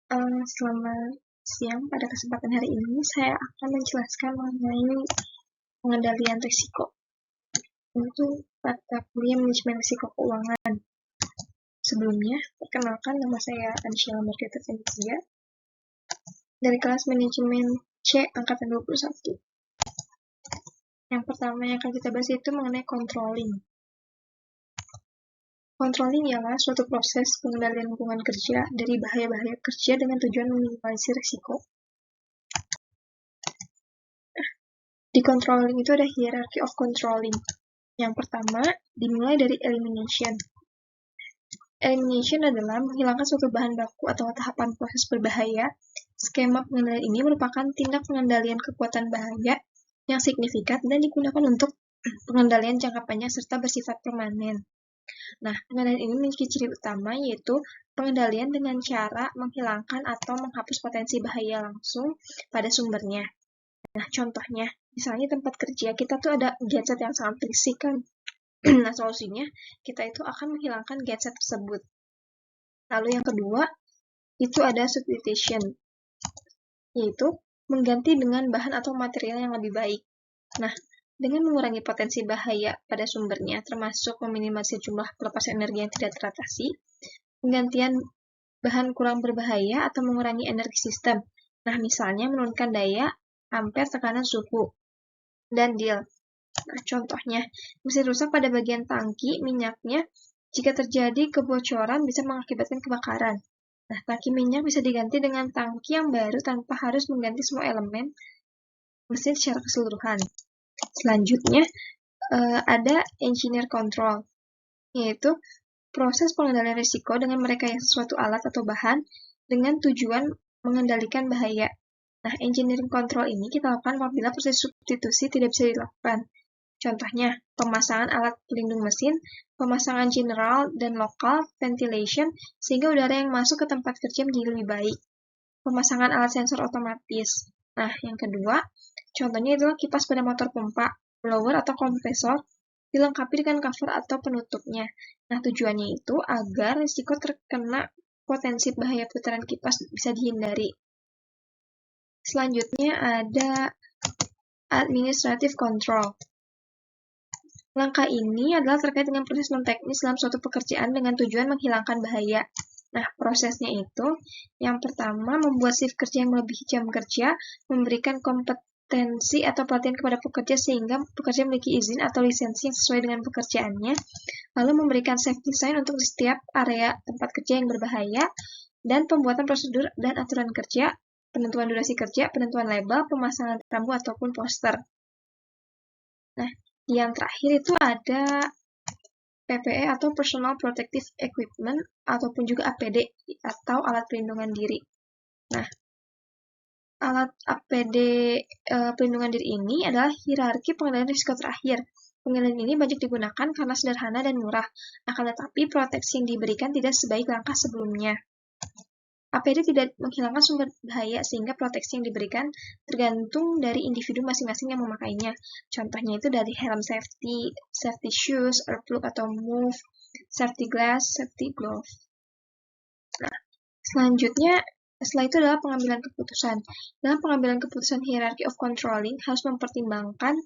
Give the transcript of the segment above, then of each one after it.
Selamat siang, pada kesempatan hari ini saya akan menjelaskan mengenai pengendalian risiko untuk mata kuliah manajemen risiko keuangan. Sebelumnya, perkenalkan nama saya Ansyela Margarita Fenisia dari kelas manajemen C angkatan 21. Yang pertama yang akan kita bahas itu mengenai controlling. Controlling ialah suatu proses pengendalian lingkungan kerja dari bahaya-bahaya kerja dengan tujuan meminimalisir risiko. Di controlling itu ada hierarchy of controlling. Yang pertama, dimulai dari elimination. Elimination adalah menghilangkan suatu bahan baku atau tahapan proses berbahaya. Skema pengendalian ini merupakan tindak pengendalian kekuatan bahaya yang signifikan dan digunakan untuk pengendalian jangka panjang serta bersifat permanen. Nah, pengendalian ini memiliki ciri utama yaitu pengendalian dengan cara menghilangkan atau menghapus potensi bahaya langsung pada sumbernya. Nah, contohnya, misalnya tempat kerja kita tuh ada gadget yang sangat berisik kan. Nah, solusinya kita itu akan menghilangkan gadget tersebut. Lalu yang kedua, itu ada substitution, yaitu mengganti dengan bahan atau material yang lebih baik. Nah, dengan mengurangi potensi bahaya pada sumbernya, termasuk meminimalisir jumlah pelepasan energi yang tidak teratasi, penggantian bahan kurang berbahaya atau mengurangi energi sistem. Nah, misalnya menurunkan daya, ampere, tekanan suhu, dan deal. Nah, contohnya, mesin rusak pada bagian tangki minyaknya, jika terjadi kebocoran bisa mengakibatkan kebakaran. Nah, tangki minyak bisa diganti dengan tangki yang baru tanpa harus mengganti semua elemen mesin secara keseluruhan. Selanjutnya, ada engineer control, yaitu proses pengendalian risiko dengan merekayasa suatu alat atau bahan dengan tujuan mengendalikan bahaya. Nah, engineering control ini kita lakukan apabila proses substitusi tidak bisa dilakukan. Contohnya, pemasangan alat pelindung mesin, pemasangan general dan lokal ventilation sehingga udara yang masuk ke tempat kerja menjadi lebih baik. Pemasangan alat sensor otomatis. Nah, yang kedua, contohnya adalah kipas pada motor pompa, blower atau kompresor, dilengkapi dengan cover atau penutupnya. Nah, tujuannya itu agar risiko terkena potensi bahaya putaran kipas bisa dihindari. Selanjutnya ada administrative control. Langkah ini adalah terkait dengan proses non-teknis dalam suatu pekerjaan dengan tujuan menghilangkan bahaya. Nah, prosesnya itu, yang pertama membuat shift kerja yang melebihi jam kerja, memberikan kompetensi atau pelatihan kepada pekerja sehingga pekerja memiliki izin atau lisensi yang sesuai dengan pekerjaannya, lalu memberikan safe design untuk setiap area tempat kerja yang berbahaya, dan pembuatan prosedur dan aturan kerja, penentuan durasi kerja, penentuan label, pemasangan rambu ataupun poster. Nah, yang terakhir itu ada PPE atau Personal Protective Equipment ataupun juga APD atau alat perlindungan diri. Nah, alat APD perlindungan diri ini adalah hierarki pengendalian risiko terakhir. Pengendalian ini banyak digunakan karena sederhana dan murah, akan tetapi proteksi yang diberikan tidak sebaik langkah sebelumnya. APD tidak menghilangkan sumber bahaya sehingga proteksi yang diberikan tergantung dari individu masing-masing yang memakainya. Contohnya itu dari helm safety, safety shoes, earplug atau move, safety glass, safety glove. Nah, selanjutnya, setelah itu adalah pengambilan keputusan. Dalam pengambilan keputusan hierarchy of controlling harus mempertimbangkan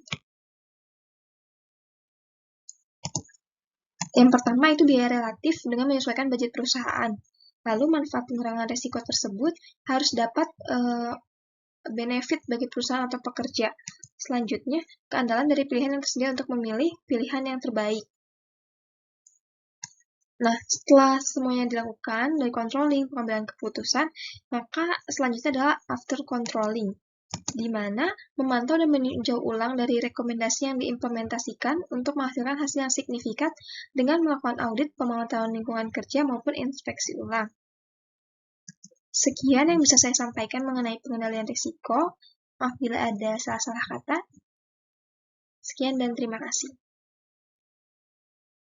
yang pertama itu biaya relatif dengan menyesuaikan budget perusahaan. Lalu manfaat pengurangan risiko tersebut harus dapat benefit bagi perusahaan atau pekerja. Selanjutnya, keandalan dari pilihan yang tersedia untuk memilih pilihan yang terbaik. Nah, setelah semuanya dilakukan dari controlling, pengambilan keputusan, maka selanjutnya adalah after controlling, di mana memantau dan meninjau ulang dari rekomendasi yang diimplementasikan untuk menghasilkan hasil yang signifikan dengan melakukan audit, pemantauan lingkungan kerja maupun inspeksi ulang. Sekian yang bisa saya sampaikan mengenai pengendalian risiko. Maaf bila ada salah-salah kata. Sekian dan terima kasih.